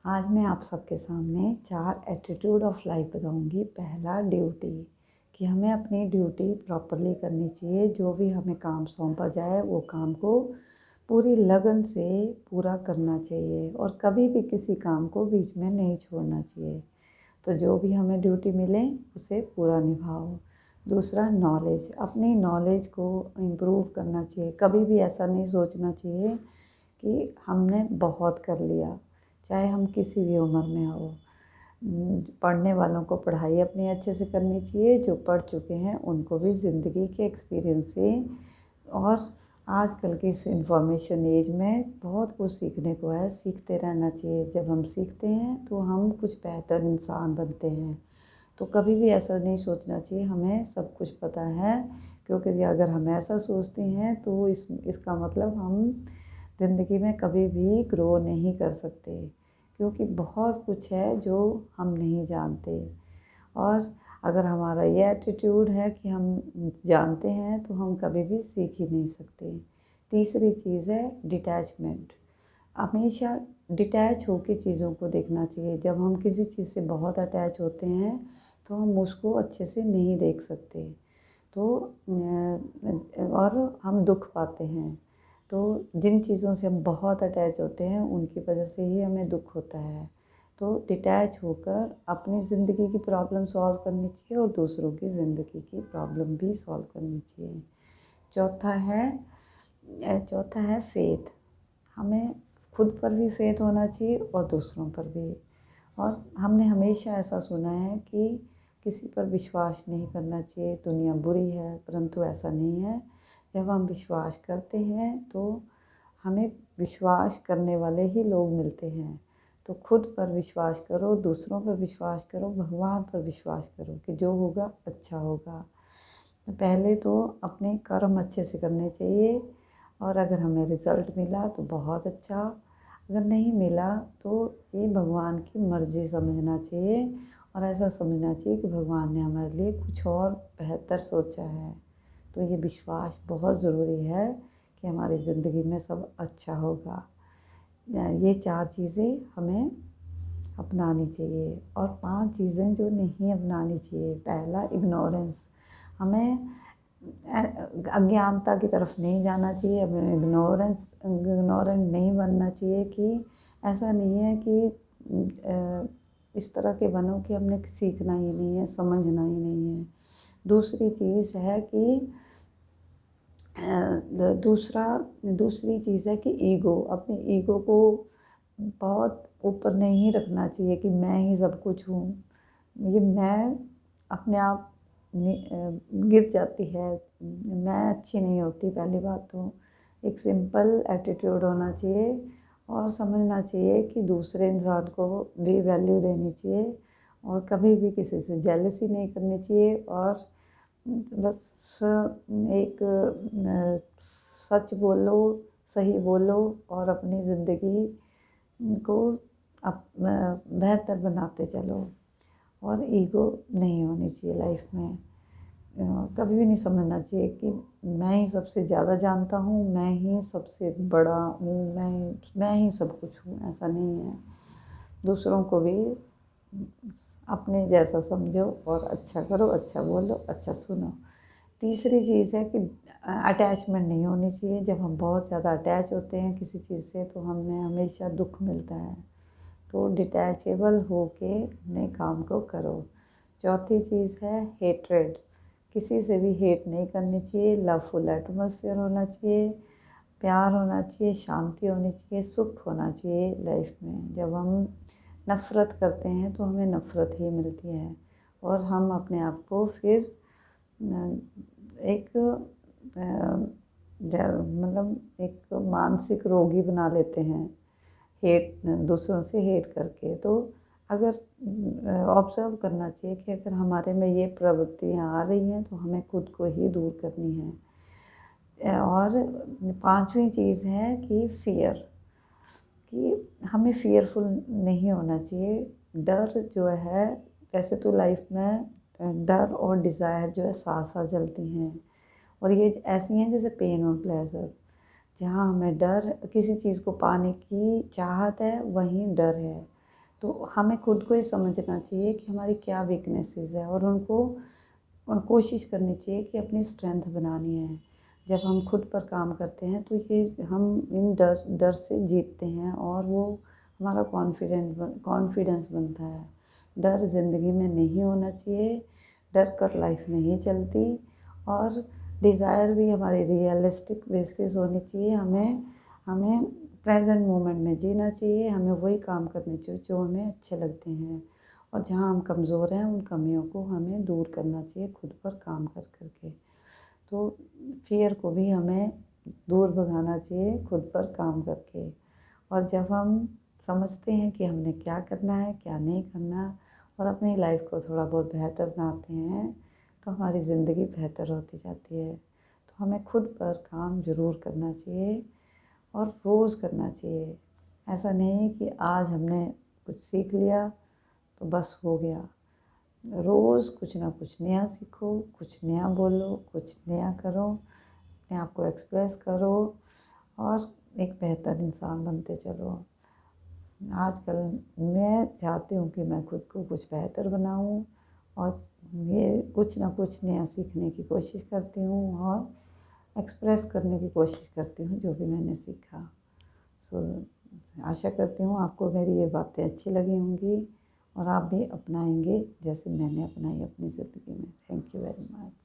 आज मैं आप सबके सामने 4 एटीट्यूड ऑफ लाइफ बताऊंगी। पहला, ड्यूटी, कि हमें अपनी ड्यूटी प्रॉपरली करनी चाहिए। जो भी हमें काम सौंपा जाए वो काम को पूरी लगन से पूरा करना चाहिए और कभी भी किसी काम को बीच में नहीं छोड़ना चाहिए। तो जो भी हमें ड्यूटी मिले उसे पूरा निभाओ। दूसरा, नॉलेज, अपनी नॉलेज को इम्प्रूव करना चाहिए। कभी भी ऐसा नहीं सोचना चाहिए कि हमने बहुत कर लिया, चाहे हम किसी भी उम्र में हो। पढ़ने वालों को पढ़ाई अपनी अच्छे से करनी चाहिए, जो पढ़ चुके हैं उनको भी ज़िंदगी के एक्सपीरियंस से और आजकल की इस इंफॉर्मेशन एज में बहुत कुछ सीखने को है, सीखते रहना चाहिए। जब हम सीखते हैं तो हम कुछ बेहतर इंसान बनते हैं। तो कभी भी ऐसा नहीं सोचना चाहिए हमें सब कुछ पता है, क्योंकि अगर हम ऐसा सोचते हैं तो इसका मतलब हम ज़िंदगी में कभी भी ग्रो नहीं कर सकते, क्योंकि बहुत कुछ है जो हम नहीं जानते। और अगर हमारा ये एटीट्यूड है कि हम जानते हैं तो हम कभी भी सीख ही नहीं सकते। तीसरी चीज़ है डिटैचमेंट। हमेशा डिटैच होकर चीज़ों को देखना चाहिए। जब हम किसी चीज़ से बहुत अटैच होते हैं तो हम उसको अच्छे से नहीं देख सकते, तो और हम दुख पाते हैं। तो जिन चीज़ों से हम बहुत अटैच होते हैं उनकी वजह से ही हमें दुख होता है। तो डिटैच होकर अपनी ज़िंदगी की प्रॉब्लम सॉल्व करनी चाहिए और दूसरों की ज़िंदगी की प्रॉब्लम भी सॉल्व करनी चाहिए। चौथा है फेथ। हमें खुद पर भी फेथ होना चाहिए और दूसरों पर भी। और हमने हमेशा ऐसा सुना है कि किसी पर विश्वास नहीं करना चाहिए, दुनिया बुरी है, परंतु ऐसा नहीं है। जब हम विश्वास करते हैं तो हमें विश्वास करने वाले ही लोग मिलते हैं। तो खुद पर विश्वास करो, दूसरों पर विश्वास करो, भगवान पर विश्वास करो कि जो होगा अच्छा होगा। तो पहले तो अपने कर्म अच्छे से करने चाहिए और अगर हमें रिज़ल्ट मिला तो बहुत अच्छा, अगर नहीं मिला तो ये भगवान की मर्ज़ी समझना चाहिए और ऐसा समझना चाहिए कि भगवान ने हमारे लिए कुछ और बेहतर सोचा है। तो ये विश्वास बहुत ज़रूरी है कि हमारी ज़िंदगी में सब अच्छा होगा। ये 4 चीज़ें हमें अपनानी चाहिए। और 5 चीज़ें जो नहीं अपनानी चाहिए। पहला, इग्नोरेंस। हमें अज्ञानता की तरफ नहीं जाना चाहिए, हमें इग्नोरेंट नहीं बनना चाहिए। कि ऐसा नहीं है कि इस तरह के बनो कि हमने सीखना ही नहीं है, समझना ही नहीं है। दूसरी चीज़ है कि दूसरी चीज़ है कि ईगो, अपने ईगो को बहुत ऊपर नहीं रखना चाहिए कि मैं ही सब कुछ हूँ। ये मैं अपने आप गिर जाती है, मैं अच्छी नहीं होती। पहली बात तो एक सिंपल एटीट्यूड होना चाहिए और समझना चाहिए कि दूसरे इंसान को भी वैल्यू देनी चाहिए और कभी भी किसी से जेलसी नहीं करनी चाहिए। और बस एक सच बोलो, सही बोलो और अपनी ज़िंदगी को बेहतर बनाते चलो। और ईगो नहीं होनी चाहिए लाइफ में। कभी भी नहीं समझना चाहिए कि मैं ही सबसे ज़्यादा जानता हूँ, मैं ही सबसे बड़ा हूँ, मैं ही सब कुछ हूँ। ऐसा नहीं है। दूसरों को भी अपने जैसा समझो और अच्छा करो, अच्छा बोलो, अच्छा सुनो। तीसरी चीज़ है कि अटैचमेंट नहीं होनी चाहिए। जब हम बहुत ज़्यादा अटैच होते हैं किसी चीज़ से तो हमें हमेशा दुख मिलता है। तो डिटैचेबल होके अपने काम को करो। चौथी चीज़ है हेट्रेड। किसी से भी हेट नहीं करनी चाहिए। लवफुल एटमॉस्फेयर होना चाहिए, प्यार होना चाहिए, शांति होनी चाहिए, सुख होना चाहिए लाइफ में। जब हम नफ़रत करते हैं तो हमें नफ़रत ही मिलती है और हम अपने आप को फिर एक मतलब एक मानसिक रोगी बना लेते हैं, हेट, दूसरों से हेट करके। तो अगर ऑब्ज़र्व करना चाहिए कि अगर हमारे में ये प्रवृत्तियाँ आ रही हैं तो हमें खुद को ही दूर करनी है। और 5वीं चीज़ है कि फ़ियर, कि हमें फ़ियरफुल नहीं होना चाहिए। डर जो है, वैसे तो लाइफ में डर और डिज़ायर जो है साथ साथ चलती हैं और ये ऐसी हैं जैसे पेन और प्लेज़र। जहाँ हमें डर, किसी चीज़ को पाने की चाहत है, वहीं डर है। तो हमें खुद को ही समझना चाहिए कि हमारी क्या वीकनेसेस है और उनको कोशिश करनी चाहिए कि अपनी स्ट्रेंथ बनानी है। जब हम खुद पर काम करते हैं तो ये हम इन डर से जीतते हैं और वो हमारा कॉन्फिडेंस बनता है। डर ज़िंदगी में नहीं होना चाहिए, डर कर लाइफ नहीं चलती। और डिज़ायर भी हमारी रियलिस्टिक बेसिस होनी चाहिए। हमें हमें प्रेजेंट मोमेंट में जीना चाहिए, हमें वही काम करने चाहिए जो हमें अच्छे लगते हैं। और जहाँ हम कमज़ोर हैं उन कमियों को हमें दूर करना चाहिए खुद पर काम कर कर के। तो फियर को भी हमें दूर भगाना चाहिए खुद पर काम करके। और जब हम समझते हैं कि हमने क्या करना है क्या नहीं करना और अपनी लाइफ को थोड़ा बहुत बेहतर बनाते हैं तो हमारी ज़िंदगी बेहतर होती जाती है। तो हमें खुद पर काम ज़रूर करना चाहिए और रोज़ करना चाहिए। ऐसा नहीं है कि आज हमने कुछ सीख लिया तो बस हो गया। रोज़ कुछ ना कुछ नया सीखो, कुछ नया बोलो, कुछ नया करो, अपने आप को एक्सप्रेस करो और एक बेहतर इंसान बनते चलो। आजकल मैं चाहती हूँ कि मैं खुद को कुछ बेहतर बनाऊँ और ये कुछ ना कुछ नया सीखने की कोशिश करती हूँ और एक्सप्रेस करने की कोशिश करती हूँ जो भी मैंने सीखा। सो आशा करती हूँ आपको मेरी ये बातें अच्छी लगी होंगी और आप भी अपनाएंगे जैसे मैंने अपनाई अपनी ज़िंदगी में। Thank you very much.